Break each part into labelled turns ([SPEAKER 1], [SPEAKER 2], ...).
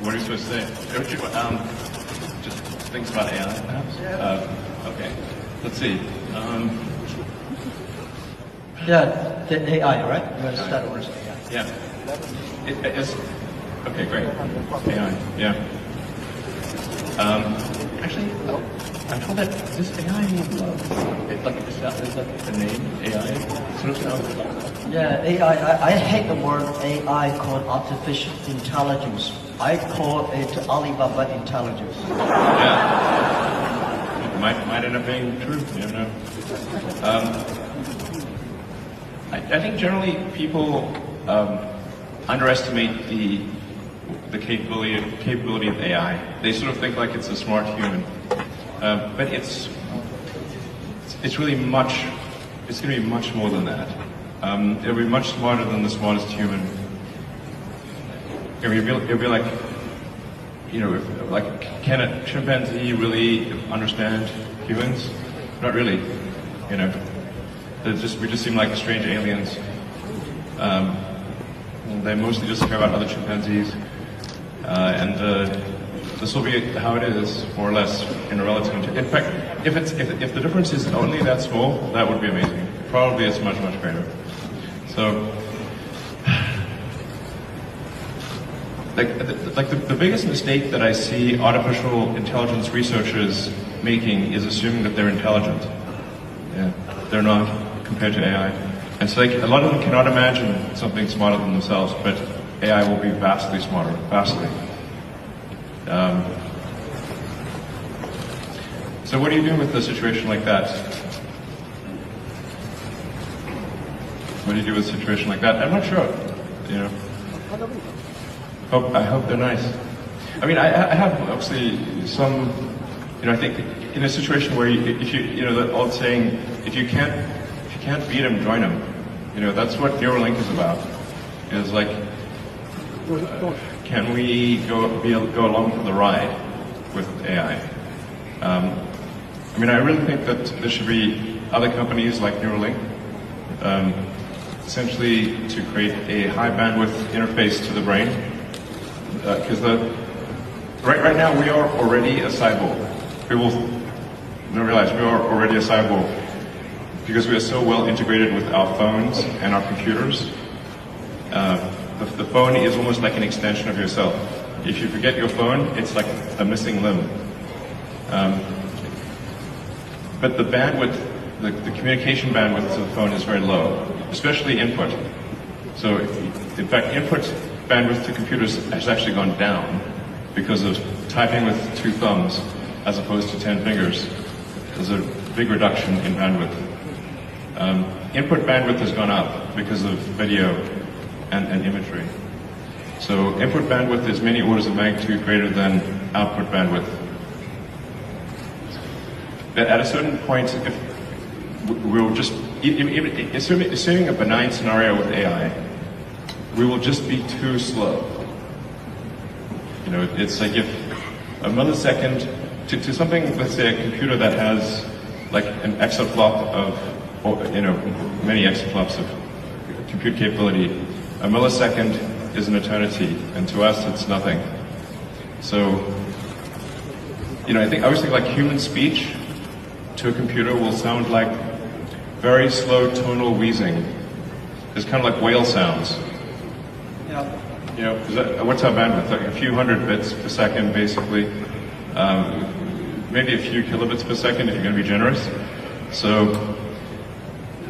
[SPEAKER 1] What are you supposed to say? Just things about AI, perhaps? Okay. Let's see.
[SPEAKER 2] Yeah, the AI, right? You want to start with AI?
[SPEAKER 1] Yeah. It's, okay, great. AI, yeah. Actually, I'm told that this AI, is that the name, AI? Sort of sounds like.
[SPEAKER 2] Yeah, AI. I hate the word AI called artificial intelligence. I call it Alibaba intelligence.
[SPEAKER 1] Yeah. It might end up being true, you know. I think generally people underestimate the capability of AI. They sort of think like it's a smart human, but it's really much. It's going to be much more than that. It'll be much smarter than the smartest human. It'll be like, can a chimpanzee really understand humans? Not really. We just seem like strange aliens. They mostly just care about other chimpanzees, and this will be how it is, more or less, in a relative. In fact, if the difference is only that small, that would be amazing. Probably it's much greater. So, the biggest mistake that I see artificial intelligence researchers making is assuming that they're intelligent. Yeah, they're not compared to AI. And so a lot of them cannot imagine something smarter than themselves, but AI will be vastly smarter, vastly. So what do you do with a situation like that? What do you do with a situation like that? I'm not sure, I hope they're nice. I mean, I have obviously some, I think in a situation where the old saying, if you can't beat them, join them. That's what Neuralink is about. Is like, can we go along for the ride with AI? I mean, I really think that there should be other companies like Neuralink, essentially to create a high bandwidth interface to the brain. Because right now we are already a cyborg. People don't realize we are already a cyborg because we are so well integrated with our phones and our computers. The phone is almost like an extension of yourself. If you forget your phone, it's like a missing limb. But the bandwidth, the communication bandwidth to the phone is very low, especially input. So, in fact, input bandwidth to computers has actually gone down because of typing with 2 thumbs as opposed to 10 fingers. There's a big reduction in bandwidth. Input bandwidth has gone up because of video and imagery. So input bandwidth is many orders of magnitude greater than output bandwidth. But at a certain point, if we'll just, assuming a benign scenario with AI, we will just be too slow. It's like if a millisecond to something, let's say a computer that has like an exaflop of, many exaflops of compute capability, a millisecond is an eternity, and to us it's nothing. So, I always think like human speech to a computer will sound like very slow tonal wheezing. It's kind of like whale sounds.
[SPEAKER 2] Yeah.
[SPEAKER 1] What's our bandwidth? Like a few hundred bits per second, basically. Maybe a few kilobits per second if you're going to be generous. So,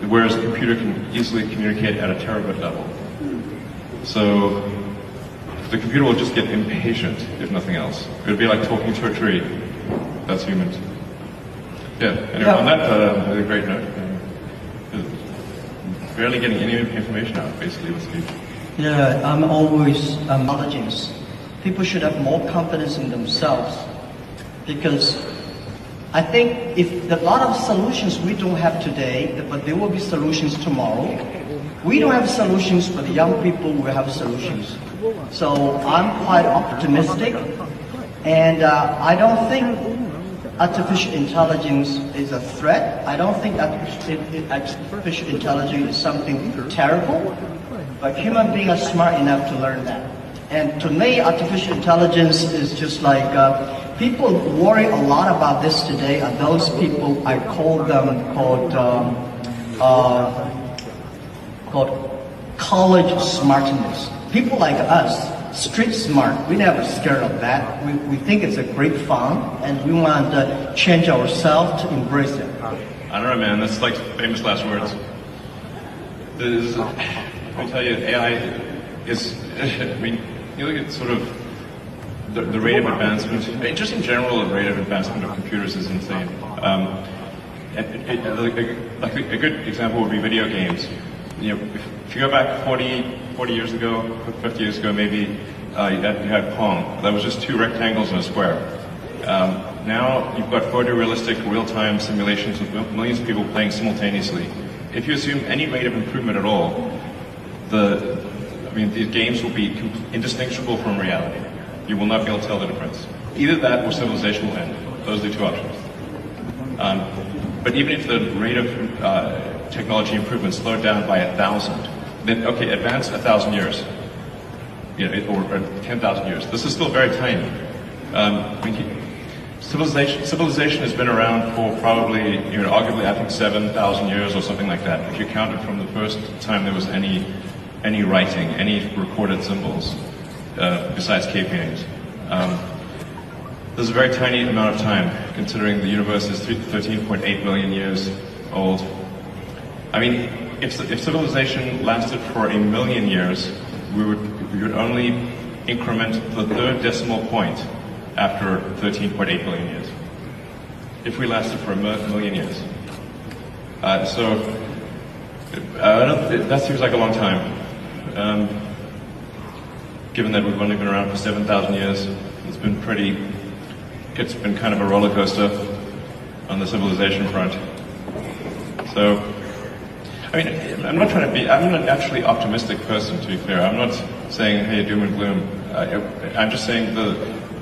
[SPEAKER 1] whereas a computer can easily communicate at a terabit level. So, the computer will just get impatient, if nothing else. It would be like talking to a tree. That's humans. Yeah, anyway, on that a great note. Barely getting any information out, basically, with speech.
[SPEAKER 2] Yeah, I'm always intelligence. People should have more confidence in themselves, because I think if a lot of solutions we don't have today, but there will be solutions tomorrow. We don't have solutions, but the young people will have solutions. So I'm quite optimistic, and I don't think artificial intelligence is a threat. I don't think artificial intelligence is something terrible, but human beings are smart enough to learn that. And to me, artificial intelligence is just like, people worry a lot about this today are those people, I call them called college smartness. People like us, street smart, we never scared of that. We think it's a great fun, and we want to change ourselves to embrace it.
[SPEAKER 1] I don't know, man, that's like famous last words. I tell you, AI is, I mean, you look at sort of the rate of advancement, I mean, just in general, the rate of advancement of computers is insane. Like a good example would be video games. You know, if you go back 40 years ago, 50 years ago maybe, you had Pong. That was just two rectangles and a square. Now you've got photorealistic real-time simulations with millions of people playing simultaneously. If you assume any rate of improvement at all, these games will be indistinguishable from reality. You will not be able to tell the difference. Either that or civilization will end. Those are the two options. But even if the rate of technology improvement slowed down by 1,000, then okay, advance 1,000 years, or 10,000 years. This is still very tiny. Civilization has been around for probably, arguably, I think 7,000 years or something like that. If you count it from the first time there was any writing, any recorded symbols, besides cave paintings. There's a very tiny amount of time, considering the universe is 13.8 billion years old. I mean, if civilization lasted for 1 million years, we would only increment the third decimal point after 13.8 billion years. If we lasted for 1 million years. That seems like a long time. Given that we've only been around for 7,000 years, it's been kind of a roller coaster on the civilization front. So, I mean, I'm not an actually optimistic person, to be clear. I'm not saying, hey, doom and gloom. I'm just saying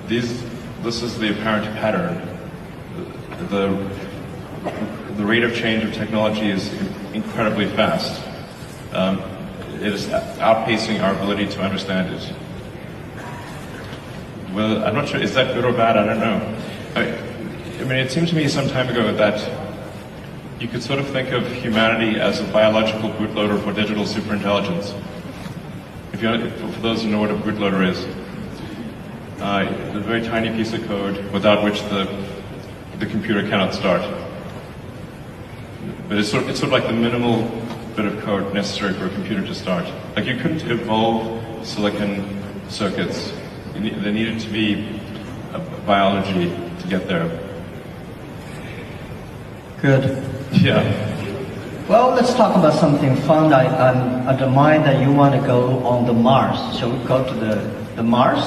[SPEAKER 1] this is the apparent pattern. The rate of change of technology is incredibly fast. It is outpacing our ability to understand it. Well, I'm not sure, is that good or bad? I don't know. I mean, it seemed to me some time ago that you could sort of think of humanity as a biological bootloader for digital superintelligence. For those who know what a bootloader is, a very tiny piece of code without which the computer cannot start. But it's sort of like the minimal bit of code necessary for a computer to start. Like, you couldn't evolve silicon circuits. There needed to be biology to get there.
[SPEAKER 2] Good.
[SPEAKER 1] Yeah.
[SPEAKER 2] Well, let's talk about something fun. I admire that you want to go on the Mars. Shall we go to the Mars?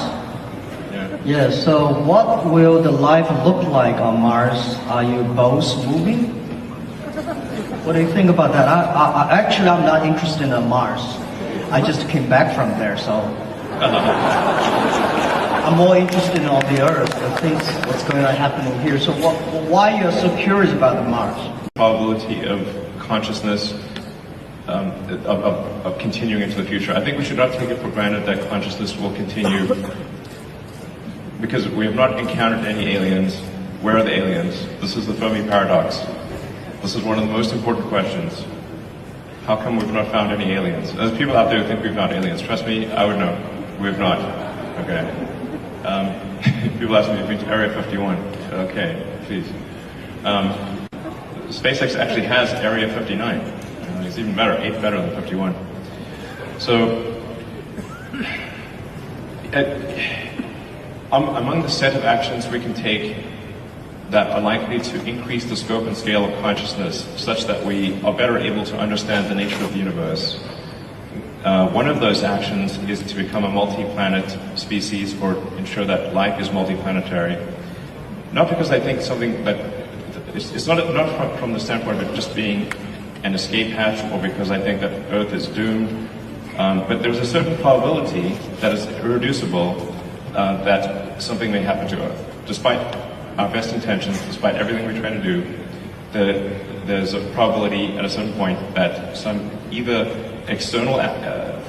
[SPEAKER 1] Yeah.
[SPEAKER 2] Yeah, so what will the life look like on Mars? Are you both moving? What do you think about that? Actually, I'm not interested in Mars. I just came back from there, so I'm more interested in on the Earth, the things what's going to happen here. So why you're so curious about the Mars?
[SPEAKER 1] Probability of consciousness of continuing into the future. I think we should not take it for granted that consciousness will continue, because we have not encountered any aliens. Where are the aliens? This is the Fermi paradox. This is one of the most important questions. How come we've not found any aliens? There's people out there who think we've found aliens. Trust me, I would know. We have not. Okay. People ask me if you've been to Area 51. Okay, please. SpaceX actually has Area 59. It's even better, 8 better than 51. So, among the set of actions we can take that are likely to increase the scope and scale of consciousness such that we are better able to understand the nature of the universe, one of those actions is to become a multi-planet species, or ensure that life is multi-planetary. Not because I think something that it's not from the standpoint of it just being an escape hatch, or because I think that Earth is doomed, but there's a certain probability that is irreducible that something may happen to Earth. Despite our best intentions, despite everything we try to do, there's a probability at a certain point that some either external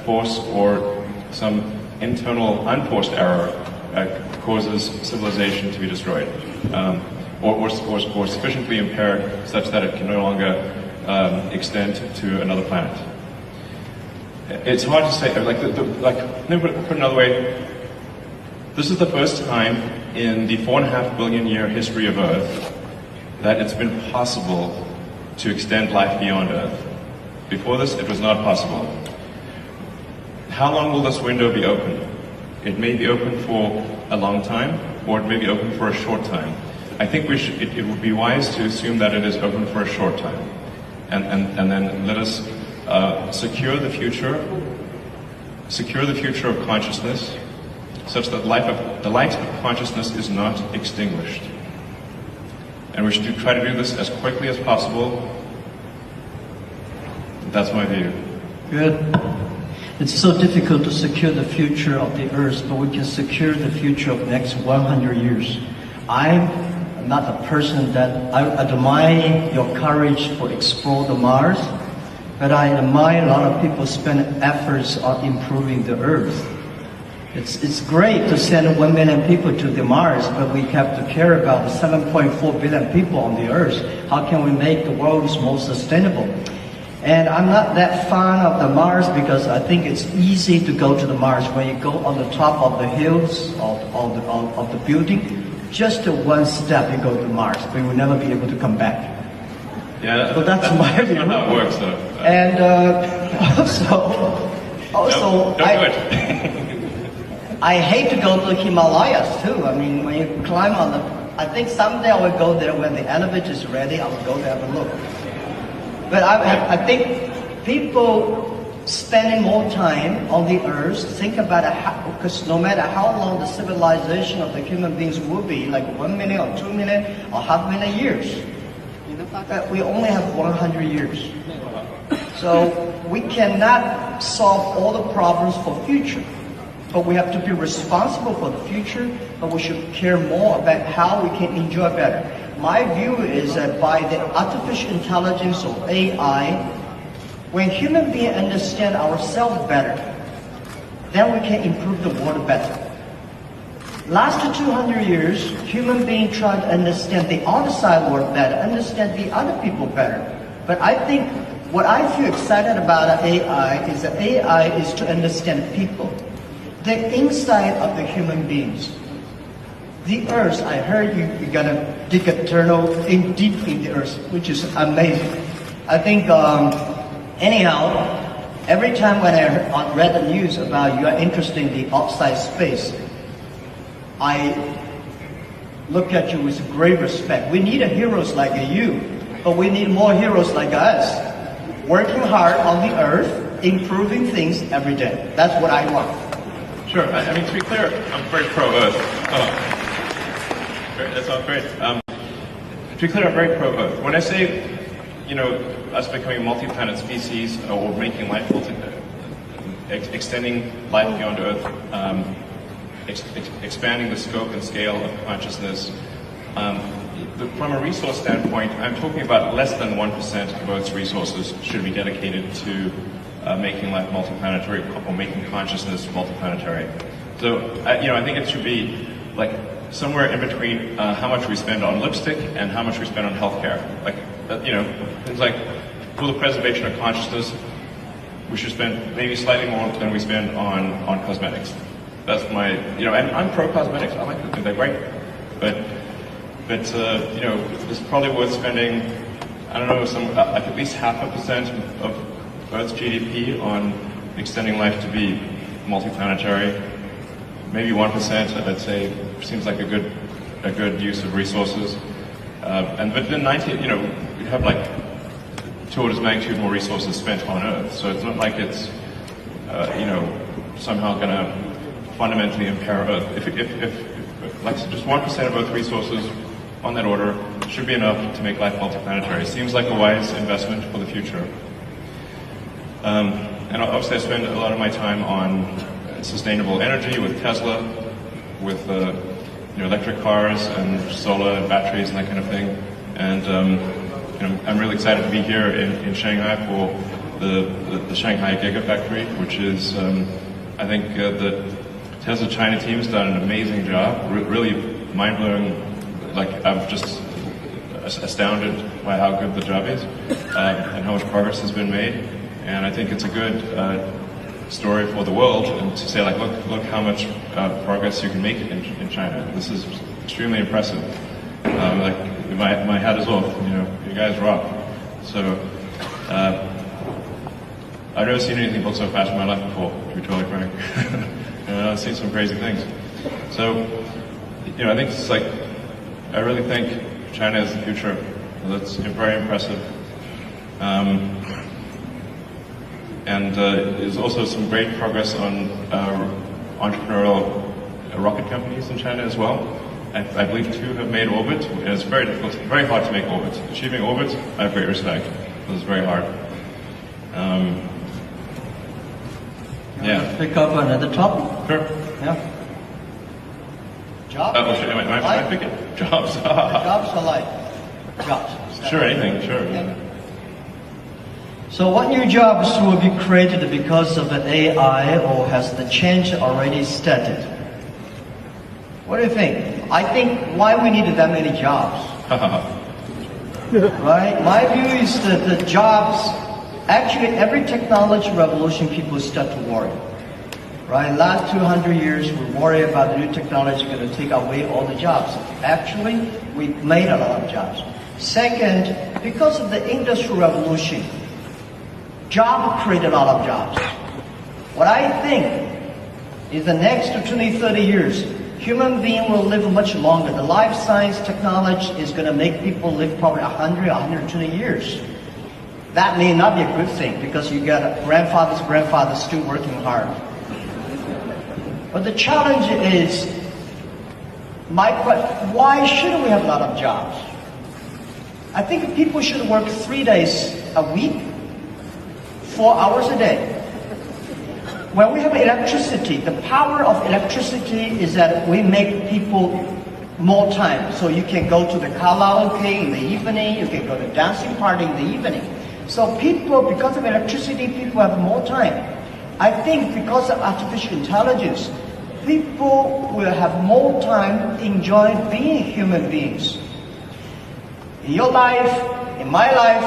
[SPEAKER 1] force or some internal unforced error causes civilization to be destroyed, or sufficiently impaired such that it can no longer extend to another planet. It's hard to say. Let me put it another way. This is the first time in the 4.5 billion year history of Earth that it's been possible to extend life beyond Earth. Before this, it was not possible. How long will this window be open? It may be open for a long time, or it may be open for a short time. I think it would be wise to assume that it is open for a short time. And then let us secure the future of consciousness, such that the light of consciousness is not extinguished. And we should try to do this as quickly as possible. That's my view.
[SPEAKER 2] Good. It's so difficult to secure the future of the Earth, but we can secure the future of the next 100 years. I'm not a person that I admire your courage for explore the Mars, but I admire a lot of people spend efforts on improving the Earth. It's great to send 1 million people to the Mars, but we have to care about the 7.4 billion people on the Earth. How can we make the world more sustainable? And I'm not that fond of the Mars because I think it's easy to go to the Mars. When you go on the top of the hills of the building, just one step you go to Mars, but you will never be able to come back.
[SPEAKER 1] Yeah,
[SPEAKER 2] so that's my view.
[SPEAKER 1] Not how it works, though.
[SPEAKER 2] And also,
[SPEAKER 1] don't do it.
[SPEAKER 2] I hate to go to the Himalayas too. I mean, when you climb on I think someday I will go there when the elevator is ready. I will go there and look. But I think people spending more time on the Earth, think about it, because no matter how long the civilization of the human beings will be, like 1 million or 2 million or 500,000 years, we only have 100 years. So we cannot solve all the problems for future. But we have to be responsible for the future, but we should care more about how we can enjoy better. My view is that by the artificial intelligence or AI, when human beings understand ourselves better, then we can improve the world better. Last 200 years, human beings try to understand the outside world better, understand the other people better. But I think what I feel excited about AI is that AI is to understand people, the inside of the human beings. The Earth, I heard you're gonna dig a tunnel deep in the Earth, which is amazing. I think, anyhow, every time when I read the news about you are interested in the outside space, I look at you with great respect. We need heroes like you, but we need more heroes like us, working hard on the Earth, improving things every day. That's what I want.
[SPEAKER 1] Sure. I mean, to be clear, I'm very pro-Earth. That sounds great. To be clear, I'm very pro-Earth. When I say, us becoming a multi-planet species or making life extending life beyond Earth, expanding the scope and scale of consciousness, from a resource standpoint, I'm talking about less than 1% of Earth's resources should be dedicated to making life multiplanetary or making consciousness multiplanetary. So, I think it should be like somewhere in between how much we spend on lipstick and how much we spend on healthcare. Like, things like for the preservation of consciousness, we should spend maybe slightly more than we spend on cosmetics. That's my, and I'm pro-cosmetics. I like them. They're great. But it's probably worth spending, I don't know, like at least 0.5% of Earth's GDP on extending life to be multiplanetary. Maybe 1%, I'd say, seems like a good use of resources. But then 90, we have like 2 orders of magnitude more resources spent on Earth. So it's not like it's, somehow going to fundamentally impair Earth. If like just 1% of Earth resources on that order should be enough to make life multiplanetary. Seems like a wise investment for the future. And obviously I spend a lot of my time on sustainable energy with Tesla, with electric cars and solar and batteries and that kind of thing. And I'm really excited to be here in Shanghai for the Shanghai Gigafactory, which is I think the Tesla China team's done an amazing job, really mind-blowing. Like, I'm just astounded by how good the job is and how much progress has been made. And I think it's a good story for the world, and to say, like, look how much progress you can make in China. This is extremely impressive. Like, my hat is off. You know, you guys rock. So I've never seen anything built so fast in my life before, to be totally frank. And I've seen some crazy things. So, you know, I think it's like, I really think China is the future. That's very impressive. And there's also some great progress on entrepreneurial rocket companies in China as well. I believe 2 have made orbit, and it's very difficult, very hard to make orbit. Achieving orbit, I have great respect. It's very hard. Yeah.
[SPEAKER 2] Pick up another topic.
[SPEAKER 1] Sure.
[SPEAKER 2] Yeah. Jobs.
[SPEAKER 1] Am I picking? Jobs.
[SPEAKER 2] Jobs are like jobs.
[SPEAKER 1] Sure, anything. Sure.
[SPEAKER 2] Yeah. So what new jobs will be created because of an AI, or has the change already started? What do you think? I think why we needed that many jobs. Right? My view is that the jobs, actually every technology revolution people start to worry. Right? Last 200 years we worry about the new technology going to take away all the jobs. Actually, we made a lot of jobs. Second, because of the industrial revolution, job created a lot of jobs. What I think is the next 20, 30 years, human being will live much longer. The life science technology is going to make people live probably 100, 120 years. That may not be a good thing, because you got grandfathers still working hard. But the challenge is, why shouldn't we have a lot of jobs? I think people should work 3 days a week, 4 hours a day. When we have electricity, the power of electricity is that we make people more time. So you can go to the karaoke in the evening, you can go to dancing party in the evening. So people, because of electricity, people have more time. I think because of artificial intelligence, people will have more time enjoying being human beings. In your life, in my life,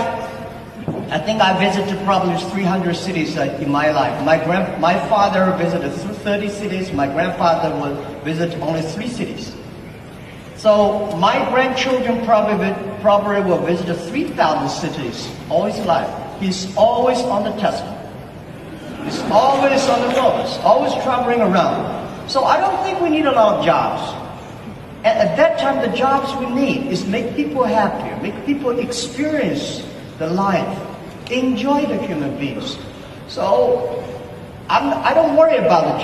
[SPEAKER 2] I think I visited probably 300 cities in my life. My father visited 30 cities. My grandfather will visit only 3 cities. So my grandchildren probably will visit 3,000 cities all his life. He's always on the Tesla. He's always on the road. He's always traveling around. So I don't think we need a lot of jobs. At that time, the jobs we need is make people happier, make people experience the life, enjoy the human beings. So I don't worry about the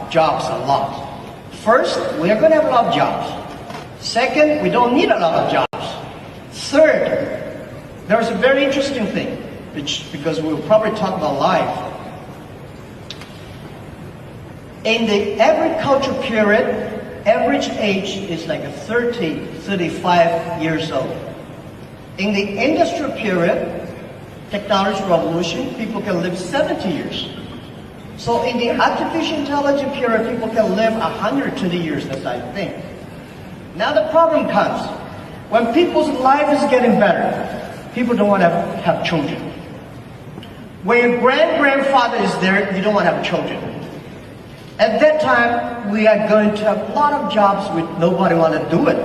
[SPEAKER 2] jobs a lot. First, we are going to have a lot of jobs. Second, we don't need a lot of jobs. Third, there's a very interesting thing, because we'll probably talk about life. In the agricultural period, average age is like 30, 35 years old. In the industrial period, technology revolution, people can live 70 years. So in the artificial intelligence period, people can live 120 years, as I think. Now the problem comes, when people's life is getting better, people don't want to have children. When your grandfather is there, you don't want to have children. At that time, we are going to have a lot of jobs with nobody want to do it.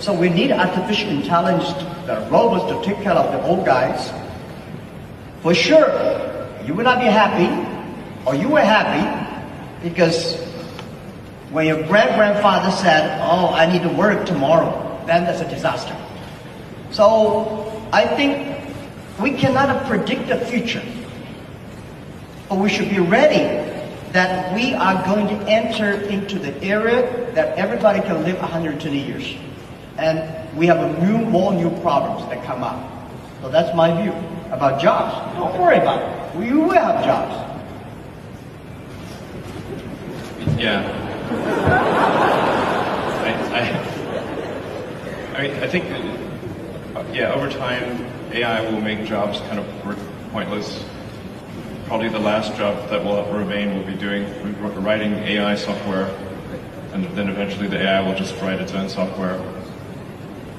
[SPEAKER 2] So we need artificial intelligence, the robots to take care of the old guys. For sure, you will not be happy, or you were happy, because when your grandfather said, oh, I need to work tomorrow, then that's a disaster. So I think we cannot predict the future, but we should be ready that we are going to enter into the era that everybody can live 120 years. And we have more new problems that come up. So that's my view about jobs. Don't worry about it. We will have jobs.
[SPEAKER 1] Yeah. I think, over time, AI will make jobs kind of pointless. Probably the last job that will remain will be writing AI software and then eventually the AI will just write its own software.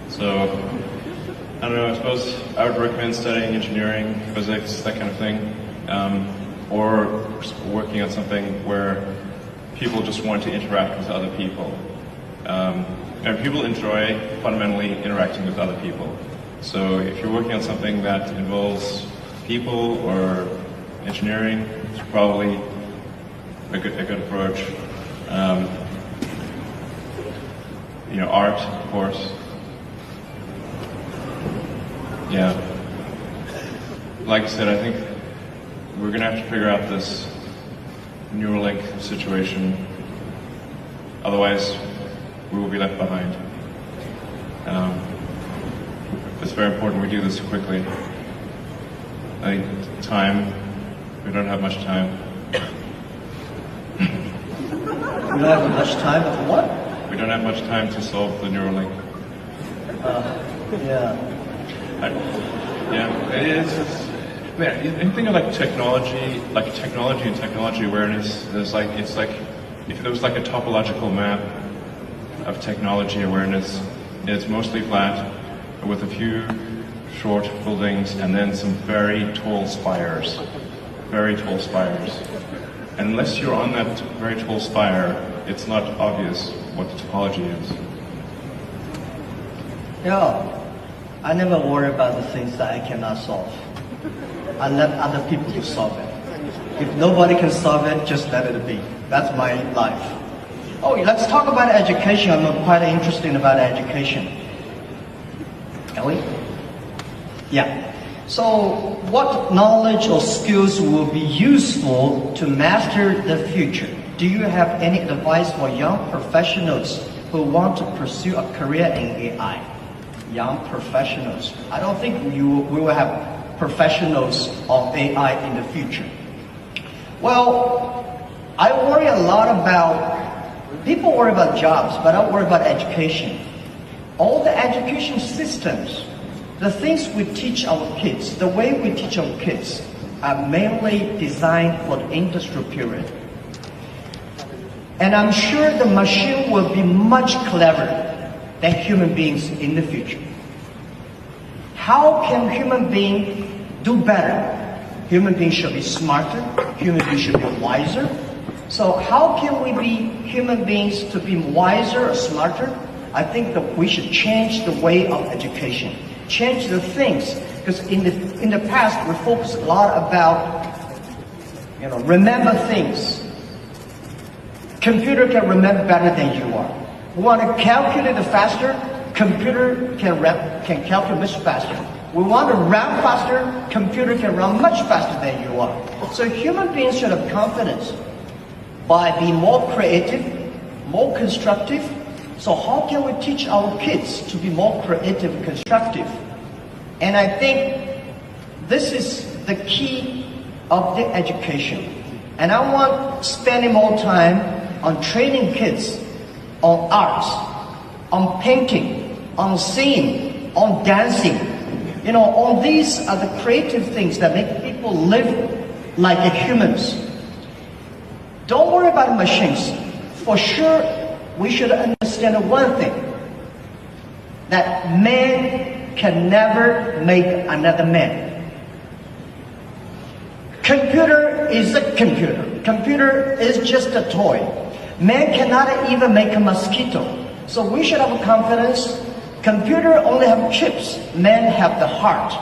[SPEAKER 1] So, I don't know, I suppose I would recommend studying engineering, physics, that kind of thing, or working on something where people just want to interact with other people. And people enjoy fundamentally interacting with other people. So if you're working on something that involves people or engineering, it's probably a good approach. Art, of course. Yeah. Like I said, I think we're going to have to figure out this Neuralink situation. Otherwise, we will be left behind. It's very important we do this quickly. I think time, we don't have much time.
[SPEAKER 2] We don't have much time for what?
[SPEAKER 1] We don't have much time to solve the Neuralink.
[SPEAKER 2] Yeah.
[SPEAKER 1] Anything like technology and technology awareness, it's like if there was like a topological map of technology awareness, it's mostly flat with a few short buildings and then some very tall spires. Very tall spires. And unless you're on that very tall spire, it's not obvious what the topology is.
[SPEAKER 2] Yeah. I never worry about the things that I cannot solve. I let other people to solve it. If nobody can solve it, just let it be. That's my life. Oh, let's talk about education. I'm quite interested about education. Can we? Yeah. So, what knowledge or skills will be useful to master the future? Do you have any advice for young professionals who want to pursue a career in AI? Young professionals. I don't think we will have professionals of AI in the future. Well, I worry a lot about, people worry about jobs, but I worry about education. All the education systems, the things we teach our kids, the way we teach our kids, are mainly designed for the industrial period. And I'm sure the machine will be much cleverer than human beings in the future. How can human beings do better? Human beings should be smarter, human beings should be wiser. So how can we be human beings to be wiser or smarter? I think that we should change the way of education, change the things, because in the past we focused a lot about, remember things. Computer can remember better than you are. We want to calculate it faster, computer can calculate much faster. We want to run faster, computer can run much faster than you are. So human beings should have confidence by being more creative, more constructive. So how can we teach our kids to be more creative and constructive? And I think this is the key of the education. And I want spending more time on training kids on arts, on painting, on singing, on dancing. All these are the creative things that make people live like humans. Don't worry about machines. For sure, we should understand one thing, that man can never make another man. Computer is a computer. Computer is just a toy. Man cannot even make a mosquito. So we should have confidence. Computer only have chips. Man have the heart.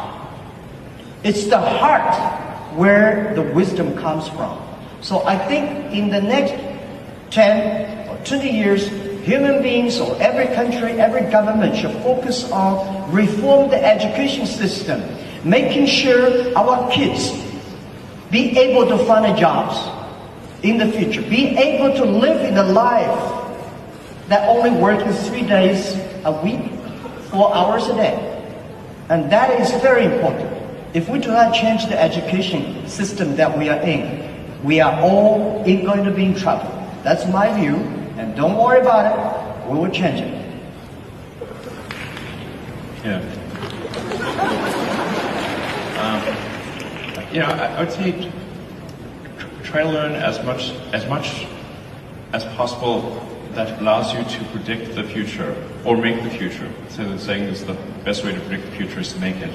[SPEAKER 2] It's the heart where the wisdom comes from. So I think in the next 10 or 20 years, human beings or every country, every government should focus on reform the education system, making sure our kids be able to find jobs in the future, be able to live in a life that only working 3 days a week, 4 hours a day. And that is very important. If we do not change the education system that we are in, we are all going to be in trouble. That's my view, and don't worry about it, we will change it.
[SPEAKER 1] Yeah. I would say try to learn as much as possible that allows you to predict the future or make the future. So they're saying is the best way to predict the future is to make it.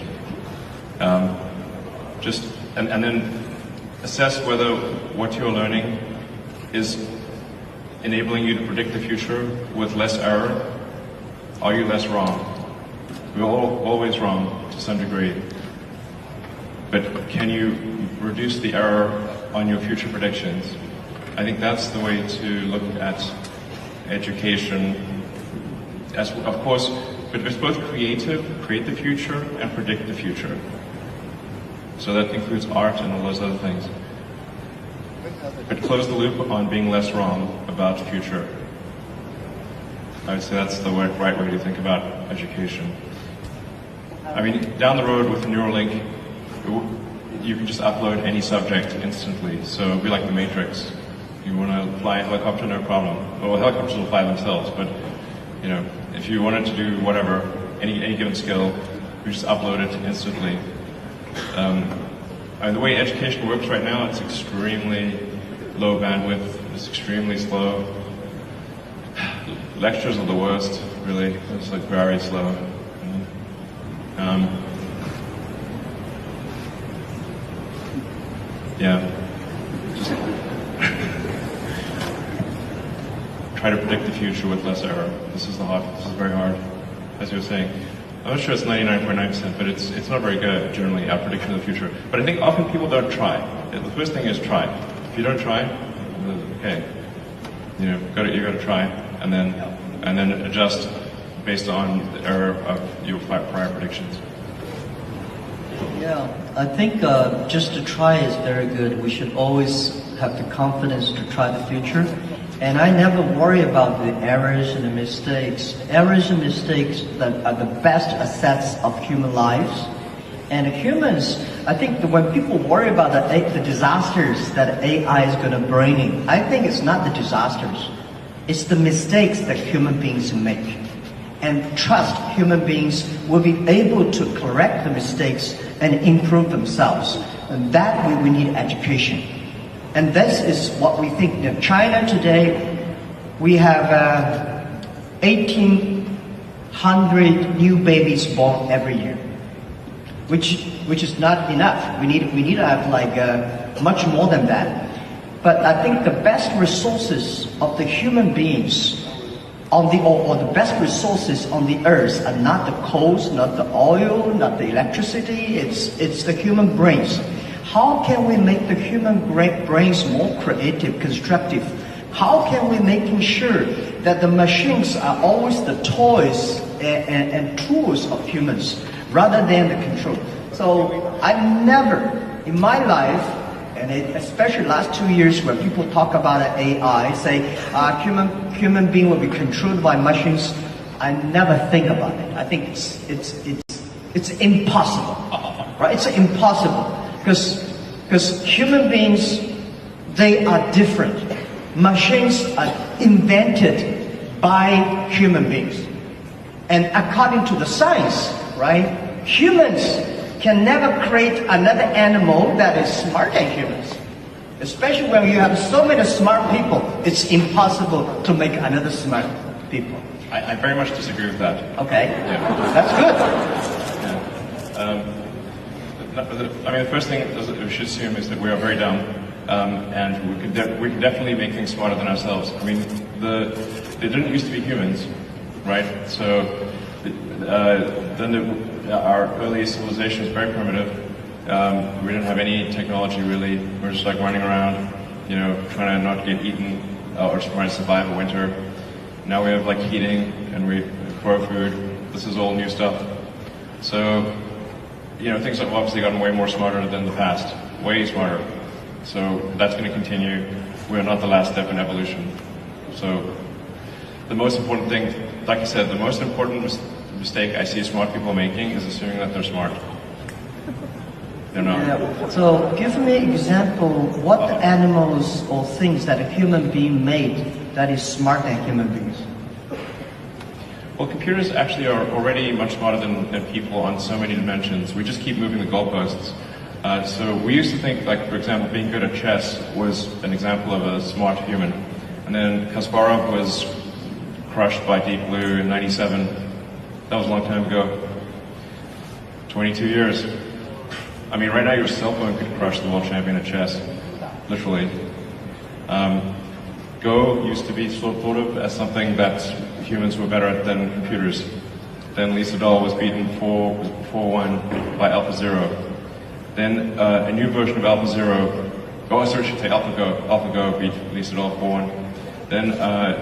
[SPEAKER 1] And then assess whether what you're learning is enabling you to predict the future with less error. Are you less wrong? We're always wrong to some degree. But can you reduce the error on your future predictions? I think that's the way to look at education. As, of course, but it's both create the future, and predict the future. So that includes art and all those other things. But close the loop on being less wrong about the future. I would say that's the right way to think about education. I mean, down the road with Neuralink, you can just upload any subject instantly. So it'd be like the Matrix. You want to fly a helicopter, no problem. Well, helicopters will fly themselves, but you know, if you wanted to do whatever, any given skill, you just upload it instantly. And the way education works right now, it's extremely low bandwidth. It's extremely slow. Lectures are the worst, really. It's like very slow. Yeah. Just try to predict the future with less error. This is very hard, as you were saying. I'm not sure it's 99.9%, but it's not very good generally at prediction of the future. But I think often people don't try. The first thing is try. If you don't try, okay, you know, you got to try, and then adjust based on the error of your prior predictions.
[SPEAKER 2] Yeah, I think just to try is very good. We should always have the confidence to try the future. And I never worry about the errors and the mistakes. Errors and mistakes that are the best assets of human lives. And humans, I think that when people worry about the disasters that AI is going to bring in, I think it's not the disasters. It's the mistakes that human beings make. And trust human beings will be able to correct the mistakes and improve themselves. And that way we need education. And this is what we think. In China today, we have 1,800 new babies born every year, which is not enough. We need to have like much more than that. But I think the best resources of the human beings on the or the best resources on the earth are not the coals, not the oil, not the electricity. It's the human brains. How can we make the human brains more creative, constructive? How can we making sure that the machines are always the toys and tools of humans rather than the control? So I've never in my life, and especially last 2 years where people talk about AI, say human being will be controlled by machines, I never think about it. I think it's impossible, right? It's impossible. Because human beings, they are different. Machines are invented by human beings. And according to the science, right, humans can never create another animal that is smarter than humans. Especially when you have so many smart people, it's impossible to make another smart people.
[SPEAKER 1] I very much disagree with that.
[SPEAKER 2] Okay,
[SPEAKER 1] yeah.
[SPEAKER 2] That's good.
[SPEAKER 1] Yeah. I mean, the first thing we should assume is that we are very dumb, and we can definitely make things smarter than ourselves. I mean, they didn't used to be humans, right? So our early civilization was very primitive. We didn't have any technology really. We were just like running around, you know, trying to not get eaten or trying to survive a winter. Now we have like heating and we grow food. This is all new stuff. So, you know, things have obviously gotten way more smarter than the past, way smarter. So that's going to continue. We're not the last step in evolution. So the most important thing, like I said, the most important mistake I see smart people making is assuming that they're smart. They're not.
[SPEAKER 2] Yeah. So give me an example, what animals or things that a human being made that is smarter than human beings?
[SPEAKER 1] Well, computers actually are already much smarter than people on so many dimensions. We just keep moving the goalposts. So we used to think, like, for example, being good at chess was an example of a smart human. And then Kasparov was crushed by Deep Blue in '97. That was a long time ago. 22 years. I mean, right now your cell phone could crush the world champion at chess, literally. Go used to be sort of thought of as something that humans were better at than computers. Then Lee Sedol was beaten 4-1 by AlphaZero. Then a new version of AlphaZero, sorry, I should say AlphaGo. AlphaGo beat Lee Sedol 4-1. Then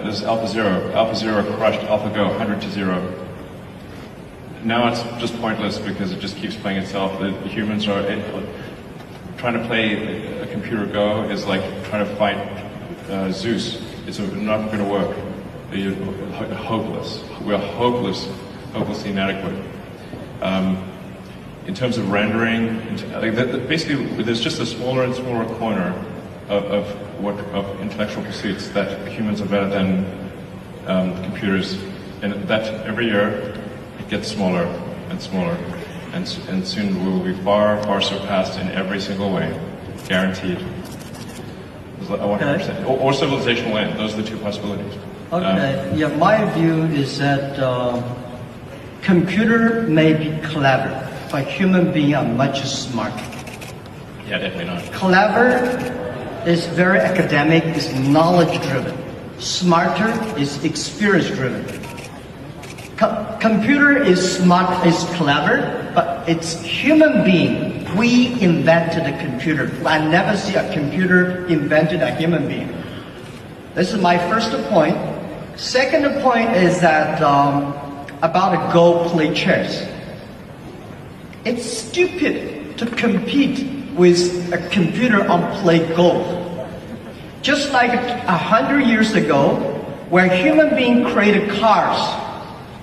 [SPEAKER 1] there's AlphaZero. AlphaZero crushed AlphaGo 100-0. Now it's just pointless because it just keeps playing itself. The humans are trying to play a computer Go is like trying to fight Zeus. It's not going to work. You're hopeless. We're hopelessly inadequate. In terms of rendering, basically there's just a smaller and smaller corner of intellectual pursuits that humans are better than computers, and that every year it gets smaller and smaller, and soon we will be far, far surpassed in every single way, guaranteed. 100%. Or civilization will end. Those are the two possibilities.
[SPEAKER 2] Okay. Yeah, my view is that computer may be clever, but human beings are much smarter.
[SPEAKER 1] Yeah, definitely not.
[SPEAKER 2] Clever is very academic, is knowledge-driven. Smarter is experience-driven. Computer is smart, is clever, but it's human being. We invented a computer. I never see a computer invented a human being. This is my first point. Second point is that about a Go play chess. It's stupid to compete with a computer on play Go. Just like 100 years ago, where human beings created cars.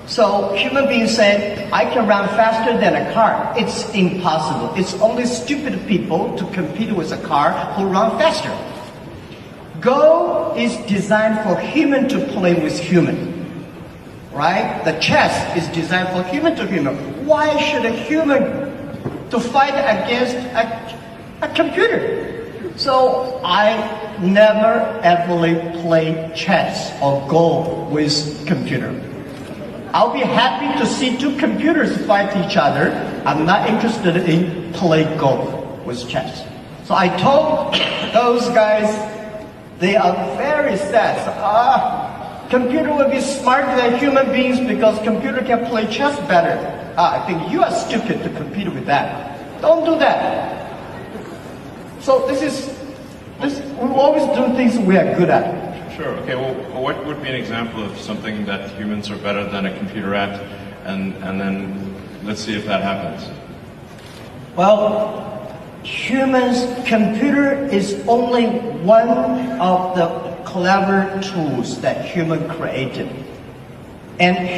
[SPEAKER 2] So human beings said, I can run faster than a car. It's impossible. It's only stupid people to compete with a car who run faster. Go is designed for human to play with human. Right? The chess is designed for human to human. Why should a human to fight against a computer? So I never ever play chess or Go with computer. I'll be happy to see two computers fight each other. I'm not interested in play Go with chess. So I told those guys, they are very sad. Computer will be smarter than human beings because computer can play chess better. I think you are stupid to compete with that. Don't do that. So we always do things we are good at.
[SPEAKER 1] Sure. Okay. Well, what would be an example of something that humans are better than a computer at, and then let's see if that happens.
[SPEAKER 2] Well, computer is only one of the clever tools that human created, and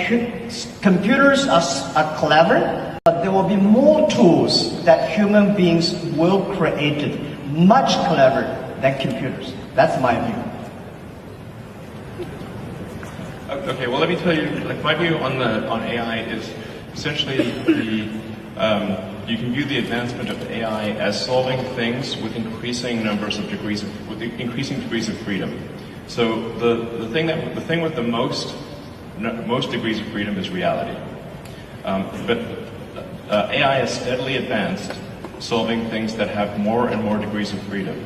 [SPEAKER 2] computers are clever, but there will be more tools that human beings will create, much clever than computers. That's my view.
[SPEAKER 1] Okay, well, let me tell you, like, my view on AI is essentially you can view the advancement of AI as solving things with increasing degrees of freedom. So the thing with the most degrees of freedom is reality. But AI has steadily advanced, solving things that have more and more degrees of freedom.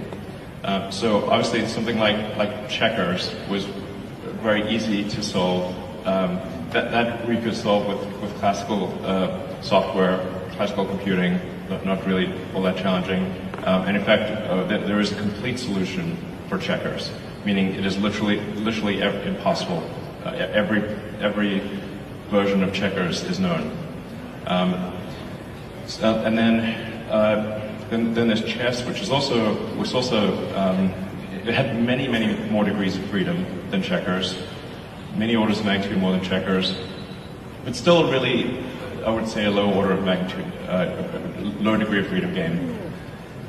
[SPEAKER 1] So obviously, something like checkers was very easy to solve. That we could solve with classical software, classical computing, not really all that challenging. And in fact, there is a complete solution for checkers, meaning it is literally impossible. Every version of checkers is known. And then there's chess, which also it had many more degrees of freedom than checkers, many orders of magnitude more than checkers, but still really, I would say, a low order of magnitude, low degree of freedom game.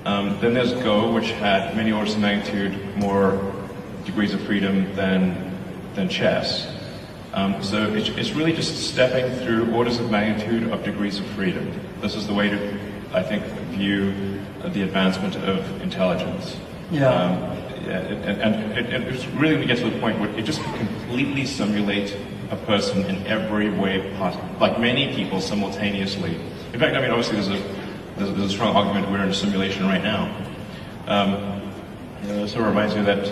[SPEAKER 1] Then there's Go, which had many orders of magnitude more degrees of freedom than chess. So it's really just stepping through orders of magnitude of degrees of freedom. This is the way to, I think, view the advancement of intelligence.
[SPEAKER 2] Yeah.
[SPEAKER 1] it's really going to get to the point where it just completely simulates a person in every way possible, like many people simultaneously. In fact, I mean, obviously there's a strong argument we're in a simulation right now. It sort of reminds me of that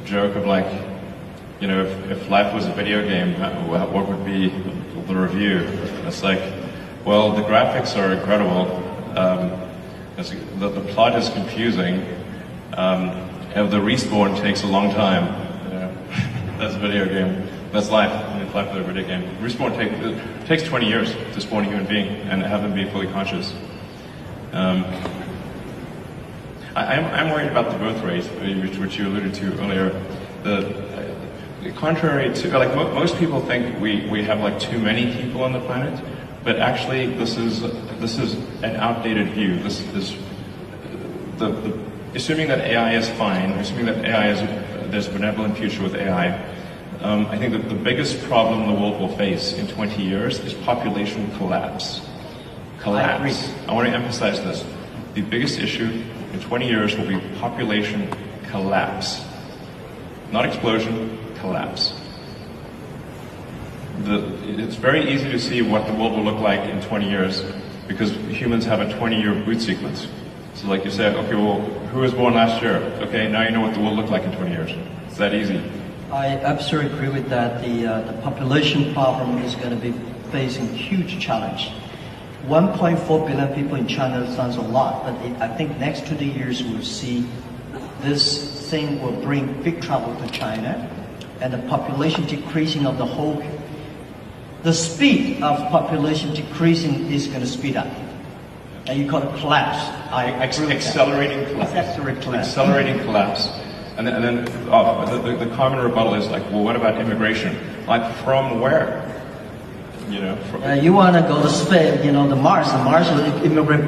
[SPEAKER 1] joke of like, you know, if life was a video game, what would be the review? It's like, well, the graphics are incredible, the plot is confusing, and the respawn takes a long time. That's a video game. That's life. It's life with a video game. Respawn takes 20 years to spawn a human being and have them be fully conscious. I'm worried about the birth rate, which you alluded to earlier. Contrary to, like, most people think we have like too many people on the planet, but actually this is an outdated view. This is assuming that AI is fine, assuming that there's a benevolent future with AI. I think that the biggest problem the world will face in 20 years is population collapse. Collapse. I want to emphasize this. The biggest issue in 20 years will be population collapse. Not explosion, collapse. It's very easy to see what the world will look like in 20 years because humans have a 20-year boot sequence. So like you said, okay, well, who was born last year? Okay, now you know what the world looked like in 20 years. It's that easy.
[SPEAKER 2] I absolutely agree with that. The population problem is going to be facing huge challenge. 1.4 billion people in China sounds a lot, but I think next 20 years we'll see this thing will bring big trouble to China, and the population decreasing of the whole. The speed of population decreasing is going to speed up, and you call it collapse.
[SPEAKER 1] Accelerating collapse. Accelerating collapse. And then the common rebuttal is like, well, what about immigration? Like, from where? You know,
[SPEAKER 2] you want to go to space, you know, the Mars will immigrate.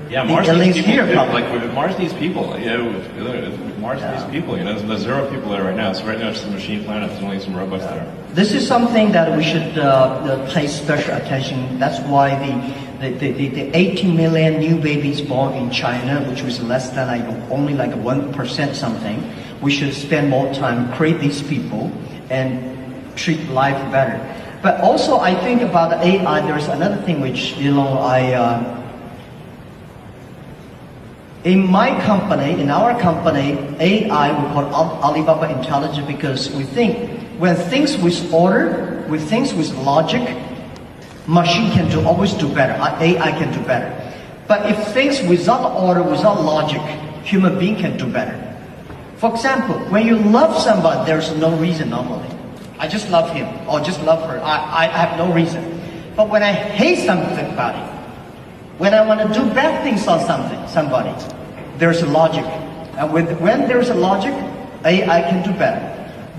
[SPEAKER 1] Yeah, Mars needs people. Like Mars needs people. You know, Mars needs people. You know, there's 0 people there right now. So right now it's a machine planet. There's only some robots there.
[SPEAKER 2] This is something that we should pay special attention. That's why the 18 million new babies born in China, which was less than only like 1% something. We should spend more time create these people and treat life better. But also, I think about the AI. There's another thing which, you know, in my company, in our company, AI we call Alibaba Intelligence because we think when things with order, with things with logic, machine can always do better. AI can do better. But if things without order, without logic, human being can do better. For example, when you love somebody, there's no reason normally. I just love him or just love her. I have no reason. But when I hate somebody, when I want to do bad things on somebody, there's a logic. And when there's a logic, AI can do better.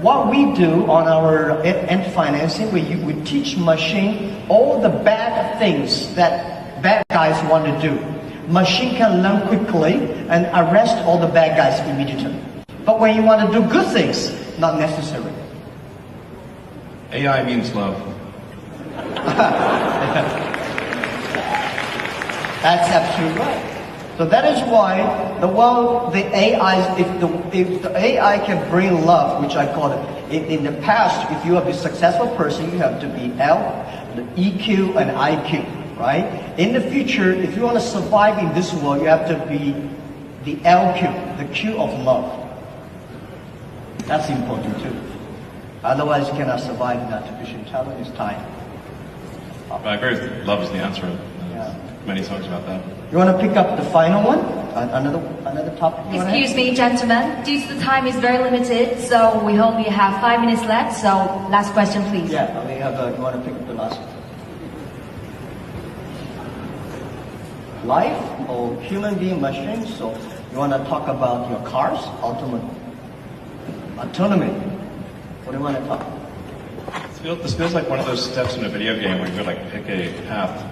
[SPEAKER 2] What we do on our end financing, we teach machine all the bad things that bad guys want to do. Machine can learn quickly and arrest all the bad guys immediately. But when you want to do good things, not necessary.
[SPEAKER 1] AI means love.
[SPEAKER 2] That's absolutely right. So that is why the AI, if the AI can bring love, which I call it, in the past, if you have a successful person, you have to be the EQ and IQ, right? In the future, if you want to survive in this world, you have to be the LQ, the Q of love. That's important too. Otherwise, you cannot survive in artificial intelligence time.
[SPEAKER 1] I agree with love is the answer. Many songs about that.
[SPEAKER 2] You want to pick up the final one? Another topic?
[SPEAKER 3] Excuse me, gentlemen. Due to the time is very limited, so we only have 5 minutes left. So, last question, please.
[SPEAKER 2] Yeah, we have. You want to pick up the last one? Life or human being machines? So, you want to talk about your cars, autonomy? What do you want to talk about?
[SPEAKER 1] This feels like one of those steps in a video game where you could like pick a path,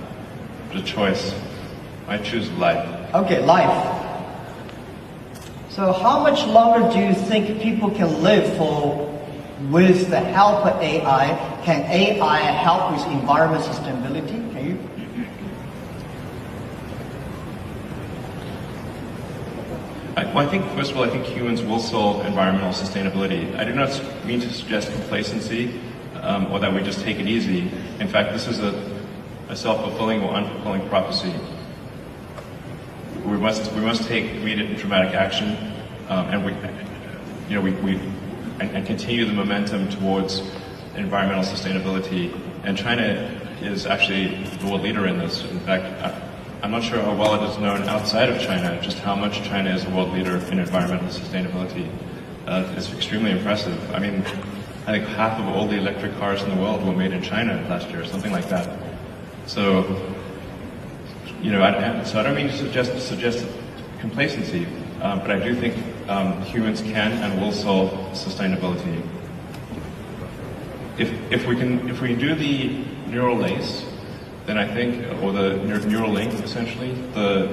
[SPEAKER 1] a choice. I choose life.
[SPEAKER 2] Okay, life. So how much longer do you think people can live with the help of AI? Can AI help with environment sustainability? Can you?
[SPEAKER 1] Well, I think, first of all, I think humans will solve environmental sustainability. I do not mean to suggest complacency or that we just take it easy. In fact, this is a self-fulfilling or unfulfilling prophecy. We must take immediate and dramatic action, and continue the momentum towards environmental sustainability. And China is actually the world leader in this. In fact, I'm not sure how well it is known outside of China, just how much China is a world leader in environmental sustainability. It's extremely impressive. I mean, I think half of all the electric cars in the world were made in China last year, something like that. So, I don't mean to suggest complacency, but I do think humans can and will solve sustainability. If we can do the neural lace, then I think, or the neural link essentially, the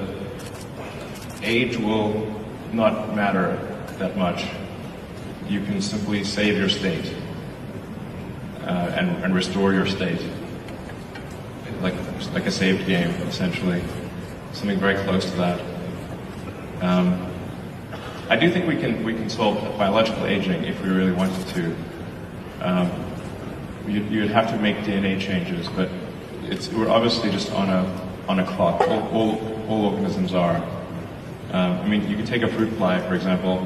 [SPEAKER 1] age will not matter that much. You can simply save your state and restore your state, like a saved game essentially, something very close to that. I do think we can solve biological aging if we really wanted to. You'd have to make DNA changes, but we're obviously just on a clock. All organisms are. I mean, you could take a fruit fly, for example,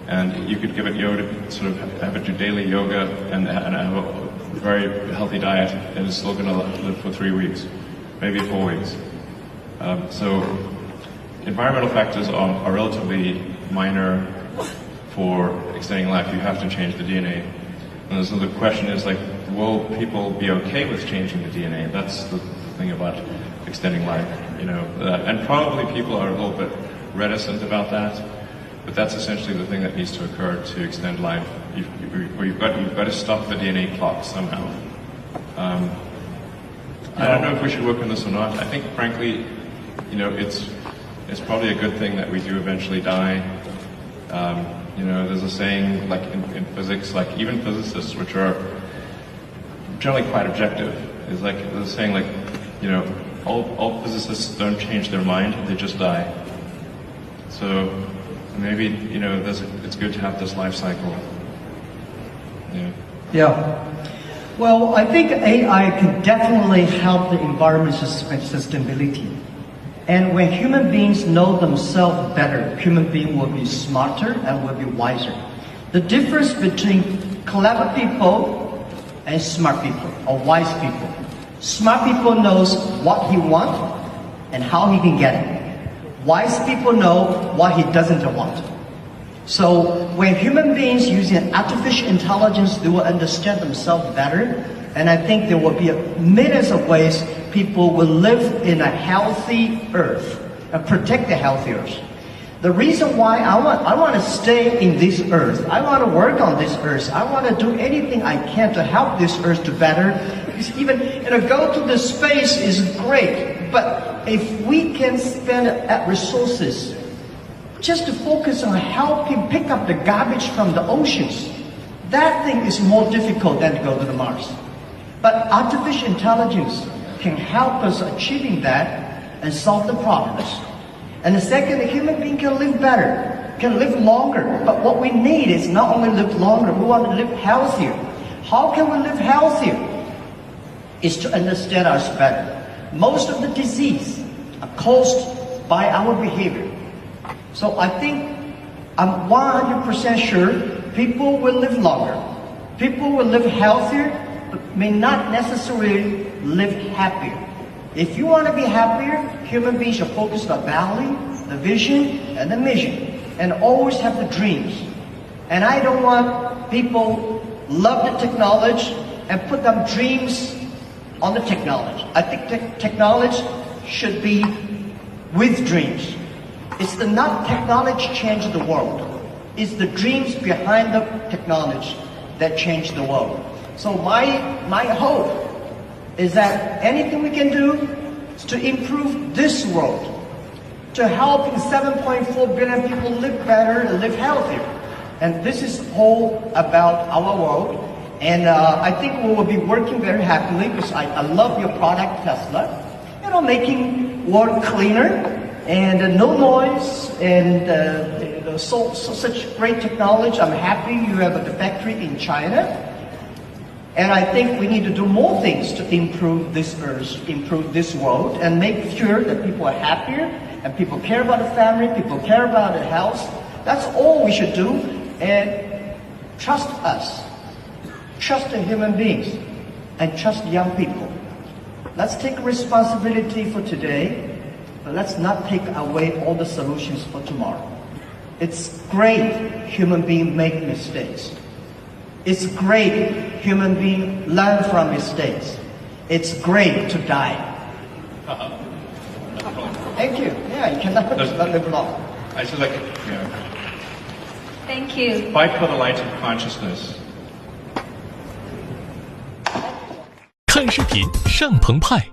[SPEAKER 1] and you could give it yoga, sort of have it do daily yoga and have a very healthy diet, and it's still going to live for 3 weeks, maybe 4 weeks. So environmental factors are relatively minor for extending life. You have to change the DNA. And so the question is, will people be okay with changing the DNA? That's the thing about extending life, and probably people are a little bit reticent about that, but that's essentially the thing that needs to occur to extend life. You've got to stop the DNA clock somehow. I don't know if we should work on this or not. I think, frankly, it's probably a good thing that we do eventually die. There's a saying, like in physics, like even physicists, which are generally quite objective, is like there's a saying, all physicists don't change their mind; they just die. So maybe it's good to have this life cycle.
[SPEAKER 2] Yeah. Well, I think AI can definitely help the environmental sustainability. And when human beings know themselves better, human beings will be smarter and will be wiser. The difference between clever people and smart people, or wise people. Smart people knows what he wants and how he can get it. Wise people know what he doesn't want. So when human beings using artificial intelligence, they will understand themselves better. And I think there will be millions of ways people will live in a healthy earth and protect the healthy earth. The reason why I want to stay in this earth, I want to work on this earth, I want to do anything I can to help this earth to better. Because even go to the space is great, but if we can spend resources just to focus on helping pick up the garbage from the oceans, that thing is more difficult than to go to the Mars. But artificial intelligence can help us achieving that and solve the problems. And the second, the human being can live better, can live longer. But what we need is not only live longer, we want to live healthier. How can we live healthier? Is to understand us better. Most of the disease are caused by our behavior. So I think I'm 100% sure people will live longer. People will live healthier, but may not necessarily live happier. If you want to be happier, human beings should focus on value, the vision, and the mission, and always have the dreams. And I don't want people love the technology and put them dreams on the technology. I think technology should be with dreams. It's not technology change the world. It's the dreams behind the technology that change the world. So my hope is that anything we can do is to improve this world, to help 7.4 billion people live better and live healthier. And this is all about our world. And I think we will be working very happily because I love your product, Tesla. Making world cleaner and no noise and such great technology. I'm happy you have the factory in China. And I think we need to do more things to improve this earth, improve this world, and make sure that people are happier, and people care about the family, people care about the health. That's all we should do, and trust us. Trust the human beings, and trust young people. Let's take responsibility for today, but let's not take away all the solutions for tomorrow. It's great human beings make mistakes. It's great human beings learn from mistakes. It's great to die. Thank you. Yeah, you cannot live long.
[SPEAKER 1] I just like,
[SPEAKER 3] Thank you.
[SPEAKER 1] fight for the light of consciousness.
[SPEAKER 4] 看视频上澎湃。